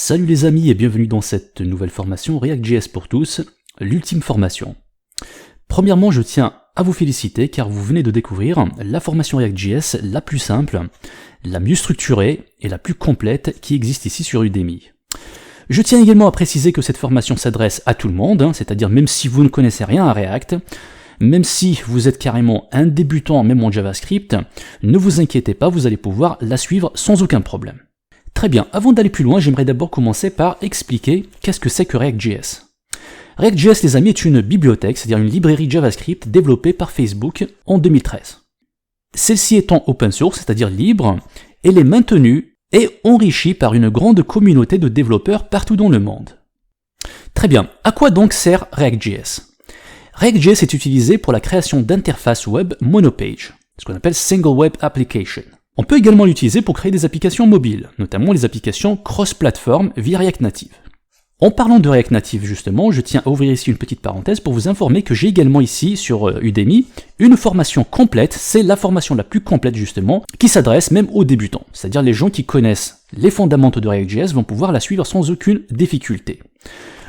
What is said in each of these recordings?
Salut les amis et bienvenue dans cette nouvelle formation React.js pour tous, l'ultime formation. Premièrement, je tiens à vous féliciter car vous venez de découvrir la formation React.js la plus simple, la mieux structurée et la plus complète qui existe ici sur Udemy. Je tiens également à préciser que cette formation s'adresse à tout le monde, c'est-à-dire même si vous ne connaissez rien à React, même si vous êtes carrément un débutant même en JavaScript, ne vous inquiétez pas, vous allez pouvoir la suivre sans aucun problème. Très bien, avant d'aller plus loin, j'aimerais d'abord commencer par expliquer qu'est-ce que c'est que React.js. React.js, les amis, est une bibliothèque, c'est-à-dire une librairie JavaScript développée par Facebook en 2013. Celle-ci étant open source, c'est-à-dire libre, elle est maintenue et enrichie par une grande communauté de développeurs partout dans le monde. Très bien, à quoi donc sert React.js? React.js est utilisé pour la création d'interfaces web monopage, ce qu'on appelle Single Web Application. On peut également l'utiliser pour créer des applications mobiles, notamment les applications cross-platform via React Native. En parlant de React Native justement, je tiens à ouvrir ici une petite parenthèse pour vous informer que j'ai également ici sur Udemy une formation complète, c'est la formation la plus complète justement, qui s'adresse même aux débutants, c'est-à-dire les gens qui connaissent les fondamentaux de React.js vont pouvoir la suivre sans aucune difficulté.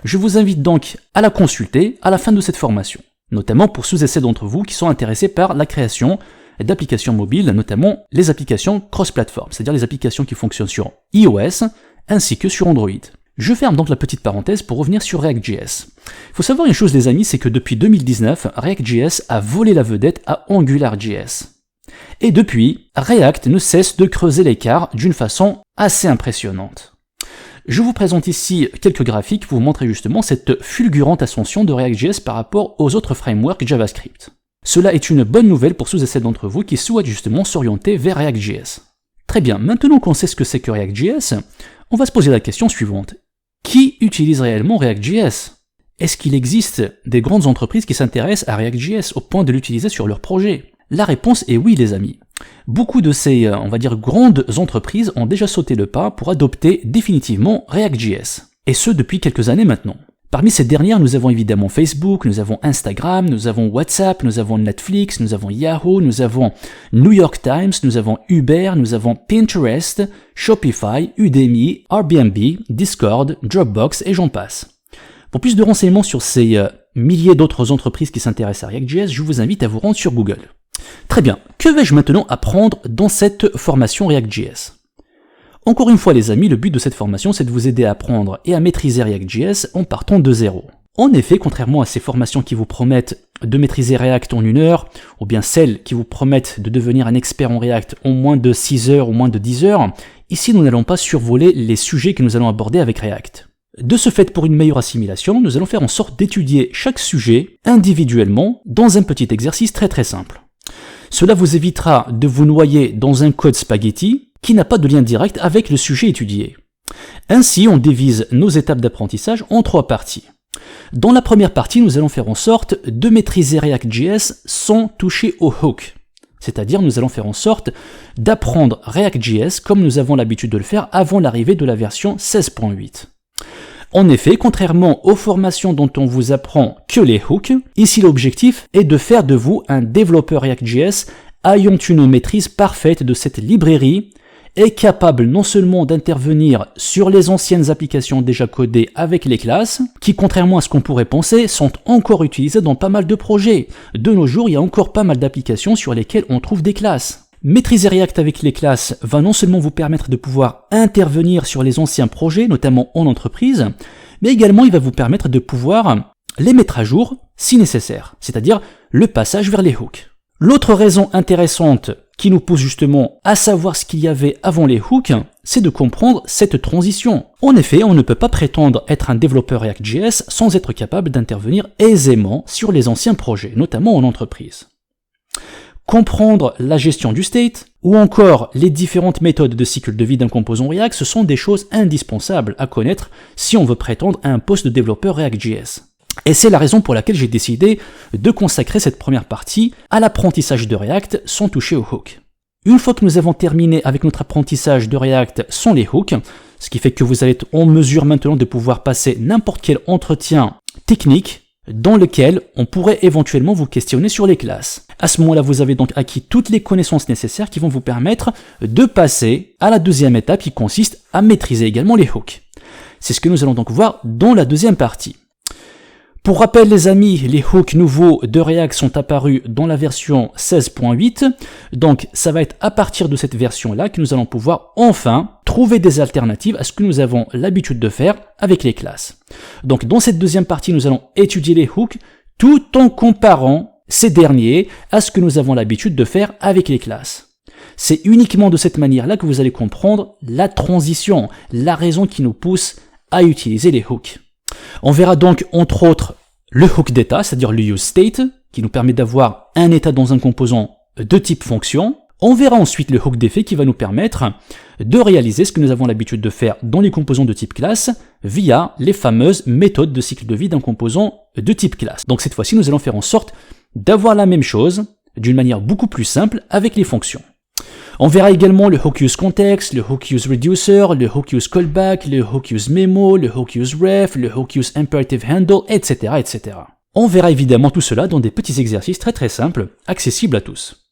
Je vous invite donc à la consulter à la fin de cette formation, notamment pour ceux et celles d'entre vous qui sont intéressés par la création d'applications mobiles, notamment les applications cross-platform, c'est-à-dire les applications qui fonctionnent sur iOS ainsi que sur Android. Je ferme donc la petite parenthèse pour revenir sur React.js. Il faut savoir une chose les amis, c'est que depuis 2019, React.js a volé la vedette à AngularJS. Et depuis, React ne cesse de creuser l'écart d'une façon assez impressionnante. Je vous présente ici quelques graphiques pour vous montrer justement cette fulgurante ascension de React.js par rapport aux autres frameworks JavaScript. Cela est une bonne nouvelle pour ceux et celles d'entre vous qui souhaitent justement s'orienter vers React.js. Très bien, maintenant qu'on sait ce que c'est que React.js, on va se poser la question suivante. Qui utilise réellement React.js? Est-ce qu'il existe des grandes entreprises qui s'intéressent à React.js au point de l'utiliser sur leur projet? La réponse est oui les amis. Beaucoup de ces, on va dire, grandes entreprises ont déjà sauté le pas pour adopter définitivement React.js. Et ce depuis quelques années maintenant. Parmi ces dernières, nous avons évidemment Facebook, nous avons Instagram, nous avons WhatsApp, nous avons Netflix, nous avons Yahoo, nous avons New York Times, nous avons Uber, nous avons Pinterest, Shopify, Udemy, Airbnb, Discord, Dropbox et j'en passe. Pour plus de renseignements sur ces milliers d'autres entreprises qui s'intéressent à React.js, je vous invite à vous rendre sur Google. Très bien, que vais-je maintenant apprendre dans cette formation React.js? Encore une fois les amis, le but de cette formation c'est de vous aider à apprendre et à maîtriser React.js en partant de zéro. En effet, contrairement à ces formations qui vous promettent de maîtriser React en 1 heure, ou bien celles qui vous promettent de devenir un expert en React en moins de 6 heures ou moins de 10 heures, ici nous n'allons pas survoler les sujets que nous allons aborder avec React. De ce fait, pour une meilleure assimilation, nous allons faire en sorte d'étudier chaque sujet individuellement dans un petit exercice très simple. Cela vous évitera de vous noyer dans un code spaghetti qui n'a pas de lien direct avec le sujet étudié. Ainsi, on divise nos étapes d'apprentissage en 3 parties. Dans la première partie, nous allons faire en sorte de maîtriser React.js sans toucher au hook. C'est-à-dire, nous allons faire en sorte d'apprendre React.js comme nous avons l'habitude de le faire avant l'arrivée de la version 16.8. En effet, contrairement aux formations dont on vous apprend que les hooks, ici l'objectif est de faire de vous un développeur React.js ayant une maîtrise parfaite de cette librairie et capable non seulement d'intervenir sur les anciennes applications déjà codées avec les classes, qui contrairement à ce qu'on pourrait penser, sont encore utilisées dans pas mal de projets. De nos jours, il y a encore pas mal d'applications sur lesquelles on trouve des classes. Maîtriser React avec les classes va non seulement vous permettre de pouvoir intervenir sur les anciens projets, notamment en entreprise, mais également il va vous permettre de pouvoir les mettre à jour si nécessaire, c'est-à-dire le passage vers les hooks. L'autre raison intéressante qui nous pousse justement à savoir ce qu'il y avait avant les hooks, c'est de comprendre cette transition. En effet, on ne peut pas prétendre être un développeur React.js sans être capable d'intervenir aisément sur les anciens projets, notamment en entreprise. Comprendre la gestion du state, ou encore les différentes méthodes de cycle de vie d'un composant React, ce sont des choses indispensables à connaître si on veut prétendre à un poste de développeur React.js. Et c'est la raison pour laquelle j'ai décidé de consacrer cette première partie à l'apprentissage de React sans toucher aux hooks. Une fois que nous avons terminé avec notre apprentissage de React sans les hooks, ce qui fait que vous allez être en mesure maintenant de pouvoir passer n'importe quel entretien technique dans lequel on pourrait éventuellement vous questionner sur les classes. À ce moment-là, vous avez donc acquis toutes les connaissances nécessaires qui vont vous permettre de passer à la deuxième étape qui consiste à maîtriser également les hooks. C'est ce que nous allons donc voir dans la deuxième partie. Pour rappel les amis, les hooks nouveaux de React sont apparus dans la version 16.8, donc ça va être à partir de cette version-là que nous allons pouvoir enfin trouver des alternatives à ce que nous avons l'habitude de faire avec les classes. Donc dans cette deuxième partie, nous allons étudier les hooks tout en comparant ces derniers à ce que nous avons l'habitude de faire avec les classes. C'est uniquement de cette manière-là que vous allez comprendre la transition, la raison qui nous pousse à utiliser les hooks. On verra donc entre autres le hook d'état, c'est-à-dire le useState, qui nous permet d'avoir un état dans un composant de type fonction. On verra ensuite le hook d'effet qui va nous permettre de réaliser ce que nous avons l'habitude de faire dans les composants de type classe via les fameuses méthodes de cycle de vie d'un composant de type classe. Donc cette fois-ci, nous allons faire en sorte d'avoir la même chose d'une manière beaucoup plus simple avec les fonctions. On verra également le hook use context, le hook use reducer, le hook use callback, le hook use memo, le hook use ref, le hook use imperative handle, etc., etc. On verra évidemment tout cela dans des petits exercices très simples, accessibles à tous.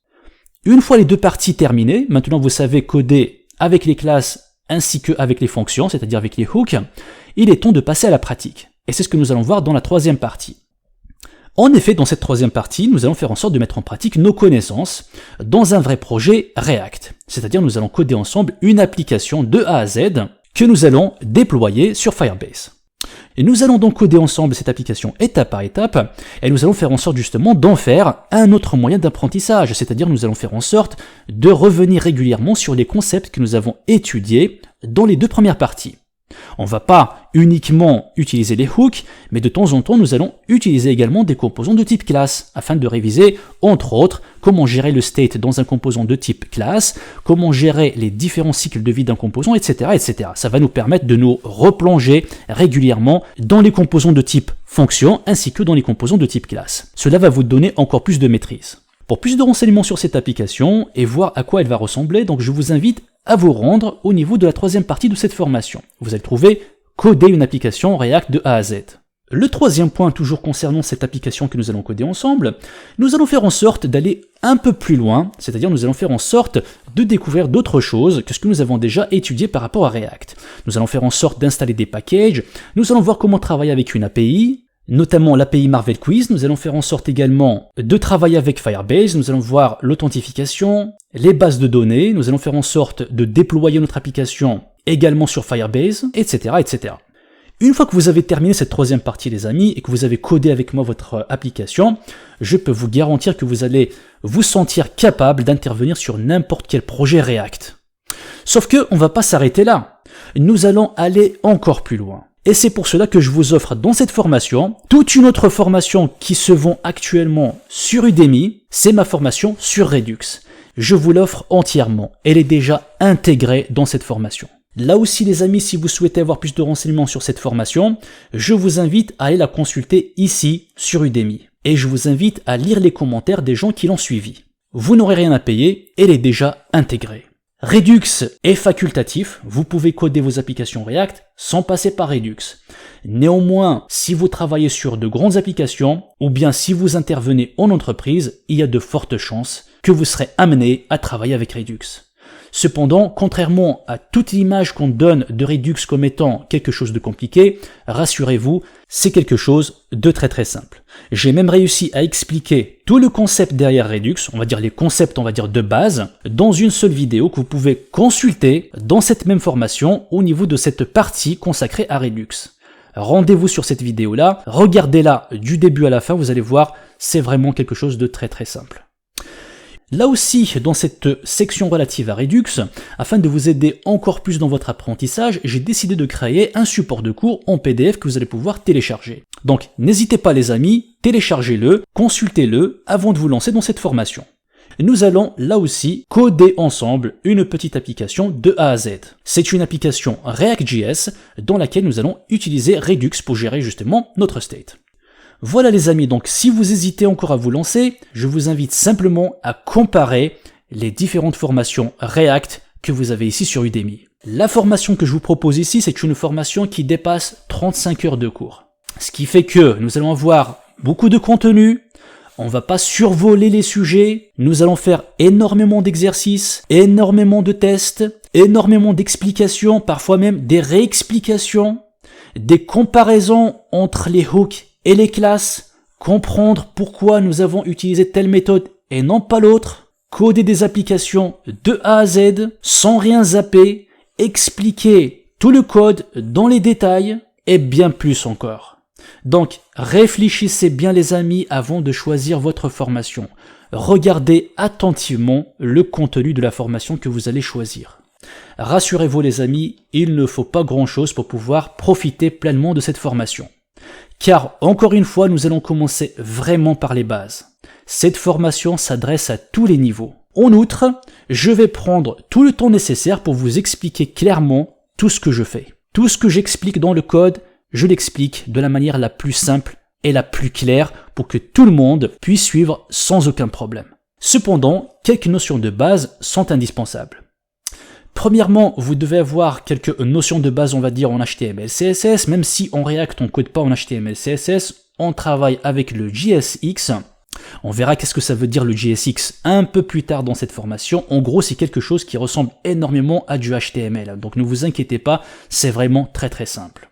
Une fois les deux parties terminées, maintenant vous savez coder avec les classes ainsi qu'avec les fonctions, c'est-à-dire avec les hooks, il est temps de passer à la pratique. Et c'est ce que nous allons voir dans la troisième partie. En effet, dans cette troisième partie, nous allons faire en sorte de mettre en pratique nos connaissances dans un vrai projet React. C'est-à-dire nous allons coder ensemble une application de A à Z que nous allons déployer sur Firebase. Et nous allons donc coder ensemble cette application étape par étape, et nous allons faire en sorte justement d'en faire un autre moyen d'apprentissage, c'est-à-dire nous allons faire en sorte de revenir régulièrement sur les concepts que nous avons étudiés dans les deux premières parties. On ne va pas uniquement utiliser les hooks, mais de temps en temps, nous allons utiliser également des composants de type classe, afin de réviser, entre autres, comment gérer le state dans un composant de type classe, comment gérer les différents cycles de vie d'un composant, etc., etc. Ça va nous permettre de nous replonger régulièrement dans les composants de type fonction, ainsi que dans les composants de type classe. Cela va vous donner encore plus de maîtrise. Pour plus de renseignements sur cette application et voir à quoi elle va ressembler, donc je vous invite à vous rendre au niveau de la troisième partie de cette formation. Vous allez trouver coder une application React de A à Z. Le troisième point, toujours concernant cette application que nous allons coder ensemble, nous allons faire en sorte d'aller un peu plus loin, c'est-à-dire nous allons faire en sorte de découvrir d'autres choses que ce que nous avons déjà étudié par rapport à React. Nous allons faire en sorte d'installer des packages, nous allons voir comment travailler avec une API, notamment l'API Marvel Quiz. Nous allons faire en sorte également de travailler avec Firebase, nous allons voir l'authentification, les bases de données, nous allons faire en sorte de déployer notre application également sur Firebase, etc., etc. Une fois que vous avez terminé cette troisième partie les amis, et que vous avez codé avec moi votre application, je peux vous garantir que vous allez vous sentir capable d'intervenir sur n'importe quel projet React. Sauf que on va pas s'arrêter là, nous allons aller encore plus loin. Et c'est pour cela que je vous offre dans cette formation toute une autre formation qui se vend actuellement sur Udemy, c'est ma formation sur Redux. Je vous l'offre entièrement, elle est déjà intégrée dans cette formation. Là aussi les amis, si vous souhaitez avoir plus de renseignements sur cette formation, je vous invite à aller la consulter ici sur Udemy. Et je vous invite à lire les commentaires des gens qui l'ont suivi. Vous n'aurez rien à payer, elle est déjà intégrée. Redux est facultatif, vous pouvez coder vos applications React sans passer par Redux. Néanmoins, si vous travaillez sur de grandes applications, ou bien si vous intervenez en entreprise, il y a de fortes chances que vous serez amené à travailler avec Redux. Cependant, contrairement à toute l'image qu'on donne de Redux comme étant quelque chose de compliqué, rassurez-vous, c'est quelque chose de très simple. J'ai même réussi à expliquer tout le concept derrière Redux, on va dire les concepts de base, dans une seule vidéo que vous pouvez consulter dans cette même formation au niveau de cette partie consacrée à Redux. Rendez-vous sur cette vidéo-là, regardez-la du début à la fin, vous allez voir, c'est vraiment quelque chose de très simple. Là aussi, dans cette section relative à Redux, afin de vous aider encore plus dans votre apprentissage, j'ai décidé de créer un support de cours en PDF que vous allez pouvoir télécharger. Donc n'hésitez pas les amis, téléchargez-le, consultez-le avant de vous lancer dans cette formation. Nous allons là aussi coder ensemble une petite application de A à Z. C'est une application React.js dans laquelle nous allons utiliser Redux pour gérer justement notre state. Voilà les amis, donc si vous hésitez encore à vous lancer, je vous invite simplement à comparer les différentes formations React que vous avez ici sur Udemy. La formation que je vous propose ici, c'est une formation qui dépasse 35 heures de cours. Ce qui fait que nous allons avoir beaucoup de contenu, on va pas survoler les sujets, nous allons faire énormément d'exercices, énormément de tests, énormément d'explications, parfois même des réexplications. des comparaisons entre les hooks et les classes, comprendre pourquoi nous avons utilisé telle méthode et non pas l'autre, coder des applications de A à Z sans rien zapper, expliquer tout le code dans les détails et bien plus encore. Donc réfléchissez bien les amis avant de choisir votre formation. Regardez attentivement le contenu de la formation que vous allez choisir. Rassurez-vous les amis, il ne faut pas grand-chose pour pouvoir profiter pleinement de cette formation. Car, encore une fois, nous allons commencer vraiment par les bases. Cette formation s'adresse à tous les niveaux. En outre, je vais prendre tout le temps nécessaire pour vous expliquer clairement tout ce que je fais. Tout ce que j'explique dans le code, je l'explique de la manière la plus simple et la plus claire pour que tout le monde puisse suivre sans aucun problème. Cependant, quelques notions de base sont indispensables. Premièrement, vous devez avoir quelques notions de base, on va dire, en HTML, CSS, même si en React on ne code pas en HTML, CSS, on travaille avec le JSX. On verra qu'est-ce que ça veut dire le JSX un peu plus tard dans cette formation. En gros, c'est quelque chose qui ressemble énormément à du HTML, donc ne vous inquiétez pas, c'est vraiment très très simple.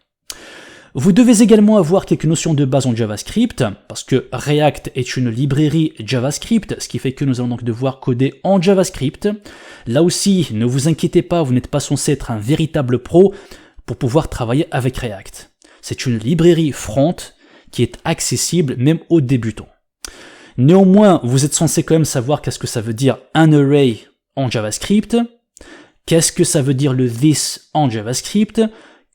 Vous devez également avoir quelques notions de base en JavaScript, parce que React est une librairie JavaScript, ce qui fait que nous allons donc devoir coder en JavaScript. Là aussi, ne vous inquiétez pas, vous n'êtes pas censé être un véritable pro pour pouvoir travailler avec React. C'est une librairie front qui est accessible même aux débutants. Néanmoins, vous êtes censé quand même savoir qu'est-ce que ça veut dire un array en JavaScript, qu'est-ce que ça veut dire le this en JavaScript,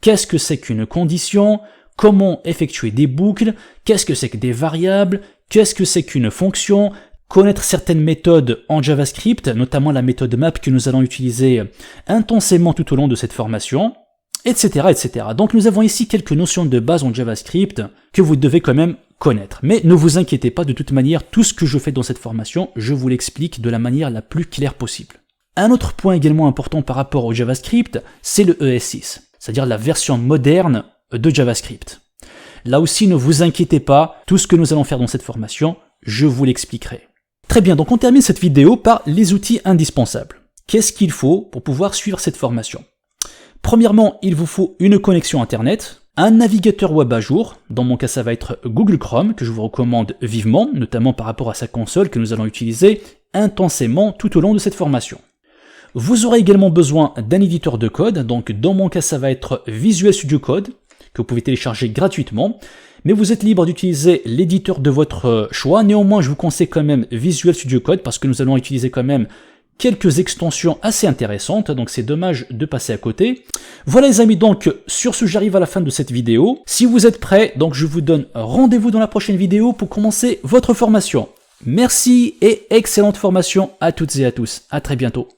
qu'est-ce que c'est qu'une condition, comment effectuer des boucles, qu'est-ce que c'est que des variables, qu'est-ce que c'est qu'une fonction, connaître certaines méthodes en JavaScript, notamment la méthode map que nous allons utiliser intensément tout au long de cette formation, etc., etc. Donc nous avons ici quelques notions de base en JavaScript que vous devez quand même connaître. Mais ne vous inquiétez pas, de toute manière, tout ce que je fais dans cette formation, je vous l'explique de la manière la plus claire possible. Un autre point également important par rapport au JavaScript, c'est le ES6, c'est-à-dire la version moderne de JavaScript. Là aussi, ne vous inquiétez pas, tout ce que nous allons faire dans cette formation, je vous l'expliquerai. Très bien, donc on termine cette vidéo par les outils indispensables. Qu'est-ce qu'il faut pour pouvoir suivre cette formation? Premièrement, il vous faut une connexion Internet, un navigateur web à jour, dans mon cas ça va être Google Chrome, que je vous recommande vivement, notamment par rapport à sa console que nous allons utiliser intensément tout au long de cette formation. Vous aurez également besoin d'un éditeur de code, donc dans mon cas ça va être Visual Studio Code, que vous pouvez télécharger gratuitement, mais vous êtes libre d'utiliser l'éditeur de votre choix. Néanmoins, je vous conseille quand même Visual Studio Code, parce que nous allons utiliser quand même quelques extensions assez intéressantes, donc c'est dommage de passer à côté. Voilà les amis, donc sur ce j'arrive à la fin de cette vidéo. Si vous êtes prêts, donc je vous donne rendez-vous dans la prochaine vidéo pour commencer votre formation. Merci et excellente formation à toutes et à tous. À très bientôt.